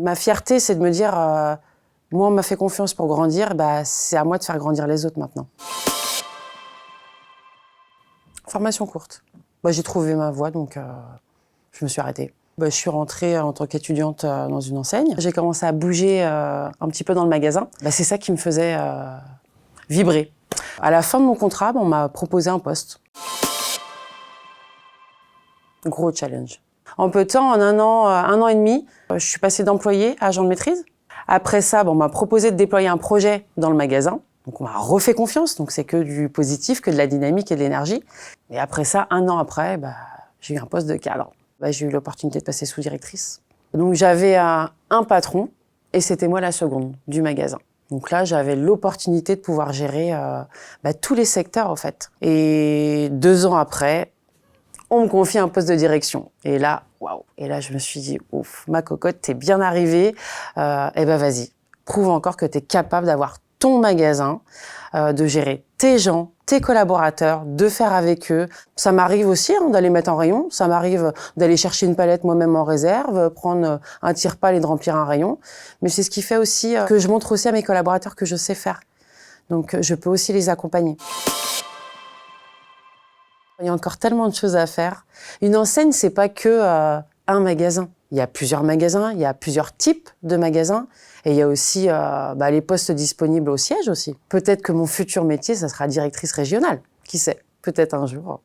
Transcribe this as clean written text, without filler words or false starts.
Ma fierté, c'est de me dire, moi, on m'a fait confiance pour grandir, c'est à moi de faire grandir les autres maintenant. Formation courte. J'ai trouvé ma voie, donc je me suis arrêtée. Je suis rentrée en tant qu'étudiante dans une enseigne. J'ai commencé à bouger un petit peu dans le magasin. C'est ça qui me faisait vibrer. À la fin de mon contrat, on m'a proposé un poste. Gros challenge. En peu de temps, en un an et demi, je suis passée d'employé à agent de maîtrise. Après ça, on m'a proposé de déployer un projet dans le magasin. Donc on m'a refait confiance, donc c'est que du positif, que de la dynamique et de l'énergie. Et après ça, un an après, j'ai eu un poste de cadre. J'ai eu l'opportunité de passer sous-directrice. Donc j'avais un patron et c'était moi la seconde du magasin. Donc là, j'avais l'opportunité de pouvoir gérer tous les secteurs en fait. Et 2 ans après, on me confie un poste de direction. Et là, waouh. Et là, je me suis dit, ouf, ma cocotte, t'es bien arrivée. Vas-y, prouve encore que t'es capable d'avoir ton magasin, de gérer tes gens, tes collaborateurs, de faire avec eux. Ça m'arrive aussi d'aller mettre en rayon. Ça m'arrive d'aller chercher une palette moi-même en réserve, prendre un tire-pale et de remplir un rayon. Mais c'est ce qui fait aussi que je montre aussi à mes collaborateurs que je sais faire. Donc, je peux aussi les accompagner. Il y a encore tellement de choses à faire. Une enseigne, c'est pas que un magasin. Il y a plusieurs magasins, il y a plusieurs types de magasins. Et il y a aussi les postes disponibles au siège aussi. Peut-être que mon futur métier, ça sera directrice régionale. Qui sait? Peut-être un jour.